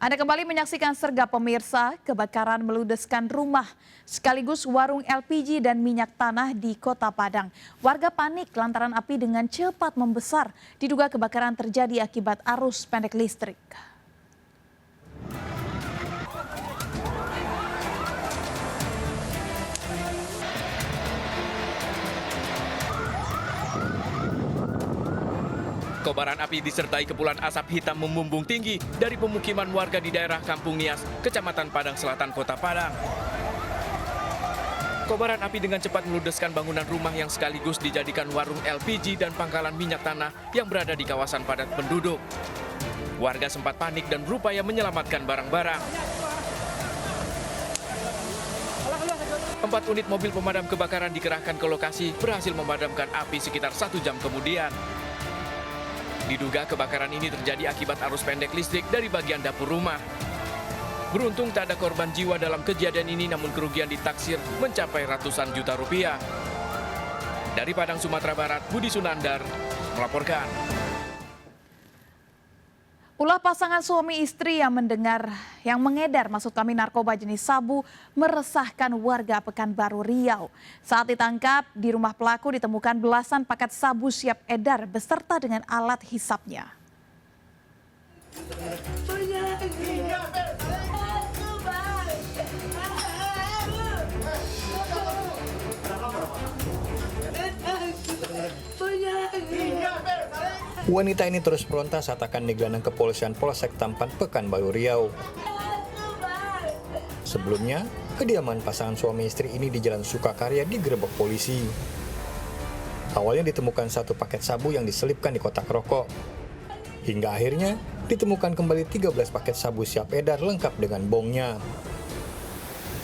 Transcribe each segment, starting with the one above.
Anda kembali menyaksikan Sergap pemirsa, kebakaran meludeskan rumah sekaligus warung LPG dan minyak tanah di Kota Padang. Warga panik lantaran api dengan cepat membesar. Diduga kebakaran terjadi akibat arus pendek listrik. Kobaran api disertai kepulan asap hitam membumbung tinggi dari pemukiman warga di daerah Kampung Nias, Kecamatan Padang Selatan, Kota Padang. Kobaran api dengan cepat meludeskan bangunan rumah yang sekaligus dijadikan warung LPG dan pangkalan minyak tanah yang berada di kawasan padat penduduk. Warga sempat panik dan berupaya menyelamatkan barang-barang. 4 unit mobil pemadam kebakaran dikerahkan ke lokasi, berhasil memadamkan api sekitar 1 jam kemudian. Diduga kebakaran ini terjadi akibat arus pendek listrik dari bagian dapur rumah. Beruntung tak ada korban jiwa dalam kejadian ini, namun kerugian ditaksir mencapai ratusan juta rupiah. Dari Padang, Sumatera Barat, Budi Sunandar melaporkan. Ulah pasangan suami istri yang mengedar narkoba jenis sabu meresahkan warga Pekanbaru Riau. Saat ditangkap, di rumah pelaku ditemukan belasan paket sabu siap edar beserta dengan alat hisapnya. Wanita ini terus berontak saat akan digelandang kepolisian Polsek Tampan, Pekanbaru Riau. Sebelumnya, kediaman pasangan suami istri ini di Jalan Sukakarya digerebek polisi. Awalnya ditemukan 1 paket sabu yang diselipkan di kotak rokok. Hingga akhirnya ditemukan kembali 13 paket sabu siap edar lengkap dengan bongnya.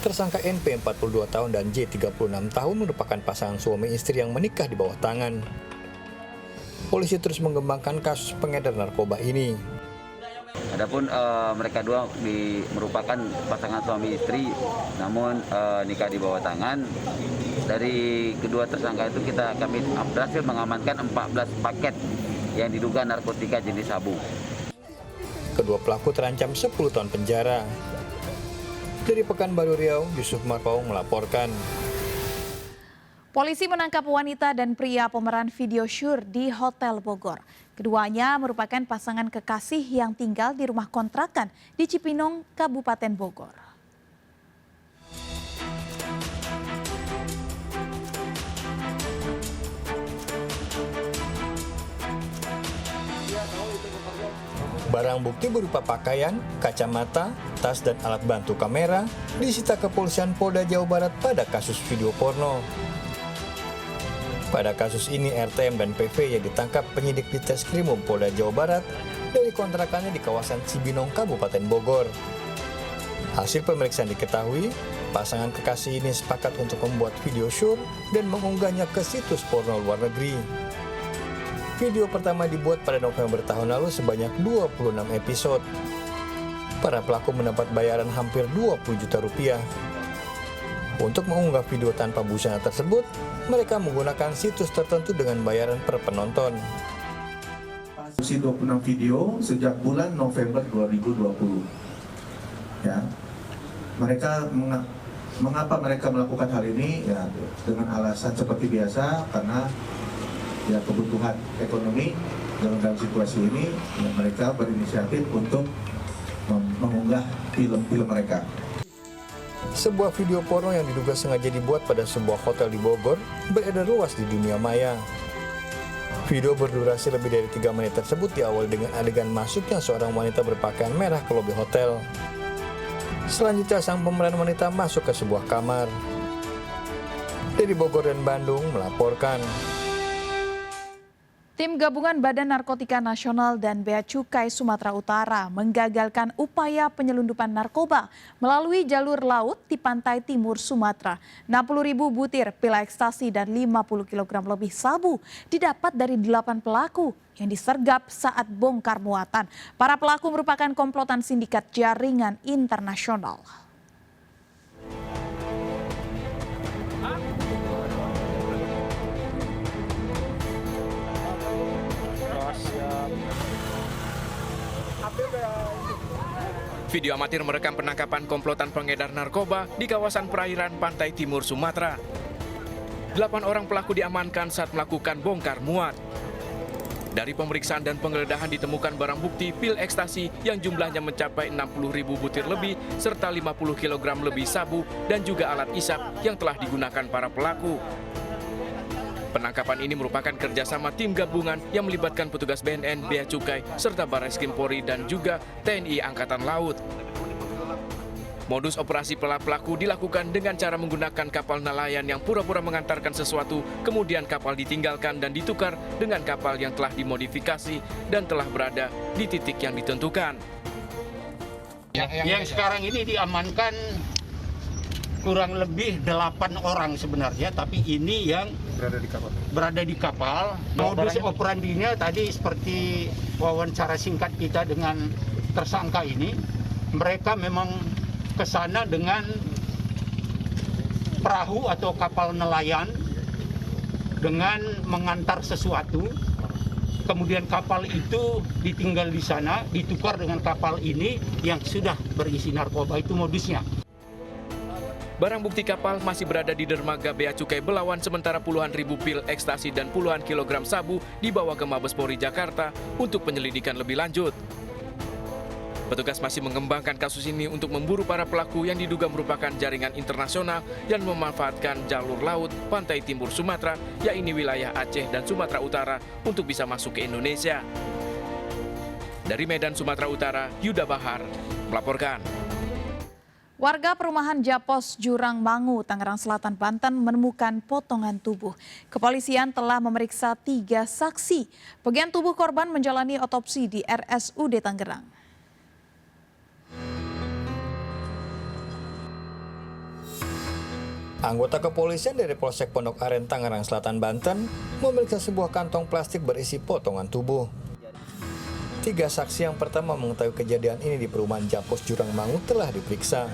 Tersangka NP 42 tahun dan J 36 tahun merupakan pasangan suami istri yang menikah di bawah tangan. Polisi terus mengembangkan kasus pengedar narkoba ini. Adapun mereka dua merupakan pasangan suami istri, namun nikah di bawah tangan. Dari kedua tersangka itu kami berhasil mengamankan 14 paket yang diduga narkotika jenis sabu. Kedua pelaku terancam 10 tahun penjara. Dari Pekanbaru Riau, Yusuf Marpaung melaporkan. Polisi menangkap wanita dan pria pemeran video syur di Hotel Bogor. Keduanya merupakan pasangan kekasih yang tinggal di rumah kontrakan di Cipinong, Kabupaten Bogor. Barang bukti berupa pakaian, kacamata, tas, dan alat bantu kamera disita kepolisian Polda Jawa Barat pada kasus video porno. Pada kasus ini, RTM dan PV yang ditangkap penyidik di Treskrimum Polda Jawa Barat dari kontrakannya di kawasan Cibinong, Kabupaten Bogor. Hasil pemeriksaan diketahui, pasangan kekasih ini sepakat untuk membuat video syur dan mengunggahnya ke situs porno luar negeri. Video pertama dibuat pada November tahun lalu sebanyak 26 episode. Para pelaku mendapat bayaran hampir 20 juta rupiah. Untuk mengunggah video tanpa busana tersebut, mereka menggunakan situs tertentu dengan bayaran per penonton. 26 video sejak bulan November 2020. Ya, mengapa mereka melakukan hal ini? Ya, dengan alasan seperti biasa, karena ya kebutuhan ekonomi dalam situasi ini, ya, mereka berinisiatif untuk mengunggah film-film mereka. Sebuah video porno yang diduga sengaja dibuat pada sebuah hotel di Bogor beredar luas di dunia maya. Video berdurasi lebih dari 3 menit tersebut diawali dengan adegan masuknya seorang wanita berpakaian merah ke lobi hotel. Selanjutnya sang pemeran wanita masuk ke sebuah kamar. Dari Bogor dan Bandung melaporkan. Tim Gabungan Badan Narkotika Nasional dan Bea Cukai Sumatera Utara menggagalkan upaya penyelundupan narkoba melalui jalur laut di pantai timur Sumatera. 60.000 butir pil ekstasi dan 50 kg lebih sabu didapat dari 8 pelaku yang disergap saat bongkar muatan. Para pelaku merupakan komplotan sindikat jaringan internasional. Video amatir merekam penangkapan komplotan pengedar narkoba di kawasan perairan pantai timur Sumatera. 8 orang pelaku diamankan saat melakukan bongkar muat. Dari pemeriksaan dan penggeledahan ditemukan barang bukti pil ekstasi yang jumlahnya mencapai 60.000 butir lebih serta 50 kg lebih sabu dan juga alat isap yang telah digunakan para pelaku. Penangkapan ini merupakan kerjasama tim gabungan yang melibatkan petugas BNN, Bea Cukai, serta Barreskrim Polri dan juga TNI Angkatan Laut. Modus operasi pelaku dilakukan dengan cara menggunakan kapal nelayan yang pura-pura mengantarkan sesuatu, kemudian kapal ditinggalkan dan ditukar dengan kapal yang telah dimodifikasi dan telah berada di titik yang ditentukan. Yang sekarang ini diamankan kurang lebih 8 orang sebenarnya, tapi ini yang berada di kapal. Modus operandinya tadi seperti wawancara singkat kita dengan tersangka ini, mereka memang ke sana dengan perahu atau kapal nelayan dengan mengantar sesuatu. Kemudian kapal itu ditinggal di sana, ditukar dengan kapal ini yang sudah berisi narkoba. Itu modusnya. Barang bukti kapal masih berada di dermaga Bea Cukai Belawan, sementara puluhan ribu pil ekstasi dan puluhan kilogram sabu dibawa ke Mabes Polri Jakarta untuk penyelidikan lebih lanjut. Petugas masih mengembangkan kasus ini untuk memburu para pelaku yang diduga merupakan jaringan internasional yang memanfaatkan jalur laut pantai timur Sumatera, yakni wilayah Aceh dan Sumatera Utara, untuk bisa masuk ke Indonesia. Dari Medan, Sumatera Utara, Yuda Bahar melaporkan. Warga perumahan Japos Jurang Mangu, Tangerang Selatan, Banten menemukan potongan tubuh. Kepolisian telah memeriksa 3 saksi. Bagian tubuh korban menjalani otopsi di RSUD Tangerang. Anggota kepolisian dari Polsek Pondok Aren, Tangerang Selatan, Banten memeriksa sebuah kantong plastik berisi potongan tubuh. 3 saksi yang pertama mengetahui kejadian ini di perumahan Japos Jurang Mangu telah diperiksa.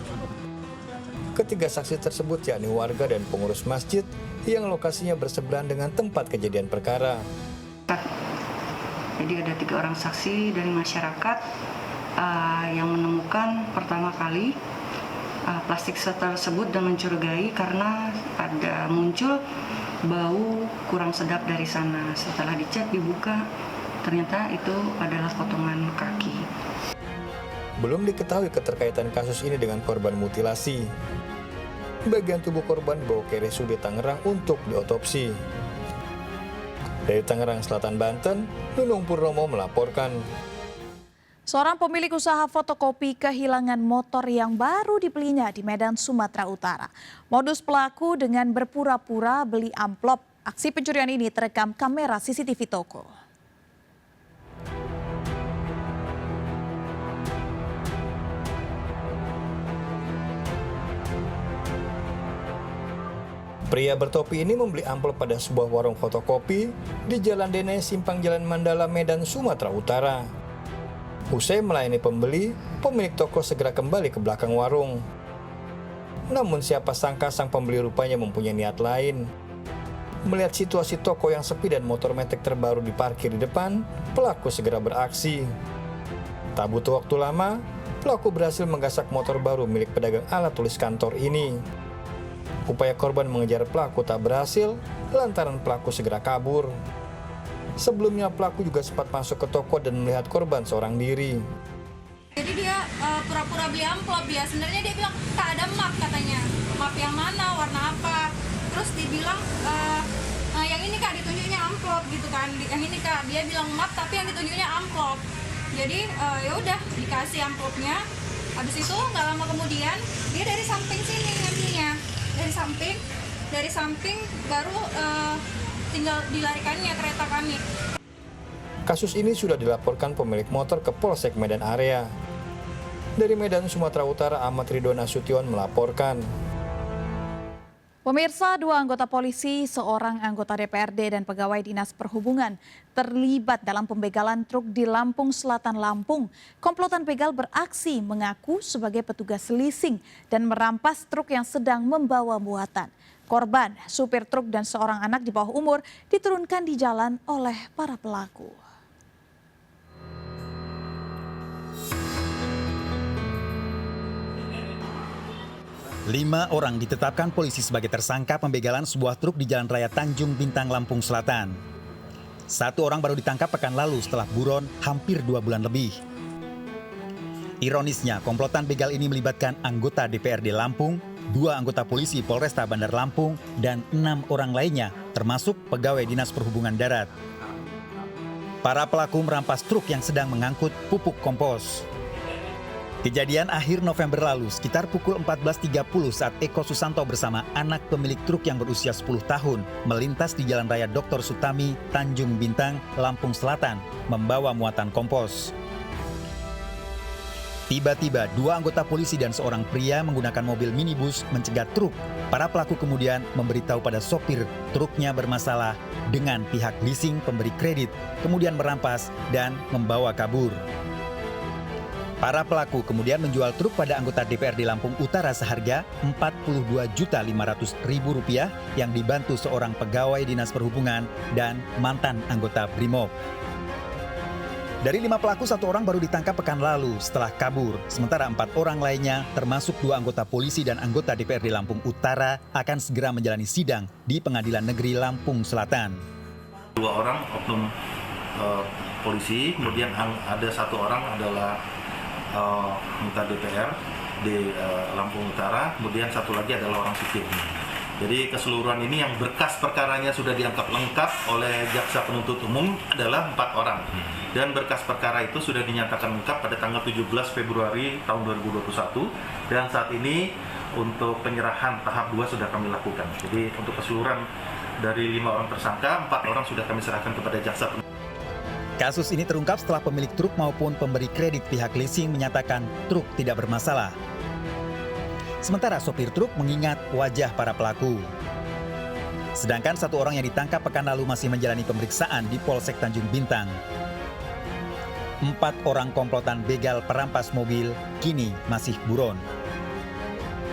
Ketiga saksi tersebut yakni warga dan pengurus masjid yang lokasinya bersebelahan dengan tempat kejadian perkara. Jadi ada 3 orang saksi dari masyarakat yang menemukan pertama kali plastik tersebut dan mencurigai karena ada muncul bau kurang sedap dari sana. Setelah dicek, dibuka, ternyata itu adalah potongan kaki. Belum diketahui keterkaitan kasus ini dengan korban mutilasi. Bagian tubuh korban dibawa ke RSUD Tangerang untuk diotopsi. Dari Tangerang Selatan, Banten, Nunung Purnomo melaporkan. Seorang pemilik usaha fotokopi kehilangan motor yang baru dibelinya di Medan, Sumatera Utara. Modus pelaku dengan berpura-pura beli amplop. Aksi pencurian ini terekam kamera CCTV toko. Pria bertopi ini membeli amplop pada sebuah warung fotokopi di Jalan Dene, Simpang Jalan Mandala, Medan, Sumatera Utara. Usai melayani pembeli, pemilik toko segera kembali ke belakang warung. Namun siapa sangka sang pembeli rupanya mempunyai niat lain. Melihat situasi toko yang sepi dan motor metik terbaru diparkir di depan, pelaku segera beraksi. Tak butuh waktu lama, pelaku berhasil menggasak motor baru milik pedagang alat tulis kantor ini. Upaya korban mengejar pelaku tak berhasil, lantaran pelaku segera kabur. Sebelumnya pelaku juga sempat masuk ke toko dan melihat korban seorang diri. Jadi dia pura-pura beli amplop ya. Sebenarnya dia bilang, "Kak, ada map," katanya. "Map yang mana? Warna apa?" Terus dibilang, "Yang ini Kak, ditunjuknya amplop," gitu kan. "Yang ini Kak." Dia bilang map tapi yang ditunjuknya amplop. Jadi ya udah dikasih amplopnya. Habis itu nggak lama kemudian dia dari samping sini ngambilnya. Dari samping baru tinggal dilarikannya kereta kami. Kasus ini sudah dilaporkan pemilik motor ke Polsek Medan Area. Dari Medan, Sumatera Utara, Ahmad Ridho Nasution melaporkan. Pemirsa, 2 anggota polisi, seorang anggota DPRD dan pegawai Dinas Perhubungan terlibat dalam pembegalan truk di Lampung Selatan, Lampung. Komplotan begal beraksi mengaku sebagai petugas leasing dan merampas truk yang sedang membawa muatan. Korban, supir truk dan seorang anak di bawah umur diturunkan di jalan oleh para pelaku. 5 orang ditetapkan polisi sebagai tersangka pembegalan sebuah truk di Jalan Raya Tanjung Bintang, Lampung Selatan. 1 orang baru ditangkap pekan lalu setelah buron hampir 2 bulan lebih. Ironisnya, komplotan begal ini melibatkan anggota DPRD Lampung, 2 anggota polisi Polresta Bandar Lampung, dan 6 orang lainnya, termasuk pegawai Dinas Perhubungan Darat. Para pelaku merampas truk yang sedang mengangkut pupuk kompos. Kejadian akhir November lalu sekitar pukul 14.30 saat Eko Susanto bersama anak pemilik truk yang berusia 10 tahun melintas di Jalan Raya Dr. Sutami, Tanjung Bintang, Lampung Selatan, membawa muatan kompos. Tiba-tiba 2 anggota polisi dan seorang pria menggunakan mobil minibus mencegat truk. Para pelaku kemudian memberitahu pada sopir truknya bermasalah dengan pihak leasing pemberi kredit, kemudian merampas dan membawa kabur. Para pelaku kemudian menjual truk pada anggota DPRD Lampung Utara seharga Rp42.500.000 yang dibantu seorang pegawai Dinas Perhubungan dan mantan anggota Brimob. Dari 5 pelaku, 1 orang baru ditangkap pekan lalu setelah kabur. Sementara 4 orang lainnya, termasuk 2 anggota polisi dan anggota DPRD Lampung Utara, akan segera menjalani sidang di Pengadilan Negeri Lampung Selatan. 2 orang oknum polisi, kemudian ada 1 orang adalah anggota DPR di Lampung Utara, kemudian 1 lagi adalah orang sipil. Jadi keseluruhan ini yang berkas perkaranya sudah dianggap lengkap oleh Jaksa Penuntut Umum adalah 4 orang. Dan berkas perkara itu sudah dinyatakan lengkap pada tanggal 17 Februari tahun 2021. Dan saat ini untuk penyerahan tahap 2 sudah kami lakukan. Jadi untuk keseluruhan dari 5 orang tersangka, 4 orang sudah kami serahkan kepada Jaksa Penuntut. Kasus ini terungkap setelah pemilik truk maupun pemberi kredit pihak leasing menyatakan truk tidak bermasalah. Sementara sopir truk mengingat wajah para pelaku. Sedangkan 1 orang yang ditangkap pekan lalu masih menjalani pemeriksaan di Polsek Tanjung Bintang. 4 orang komplotan begal perampas mobil kini masih buron.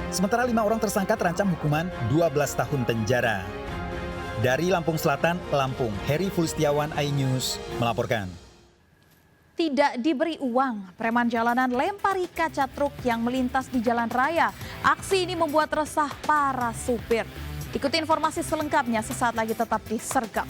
Sementara 5 orang tersangka terancam hukuman 12 tahun penjara. Dari Lampung Selatan, Lampung, Heri Fulistiawan, iNews melaporkan. Tidak diberi uang, preman jalanan lempari kaca truk yang melintas di jalan raya. Aksi ini membuat resah para supir. Ikuti informasi selengkapnya sesaat lagi, tetap di Sergap.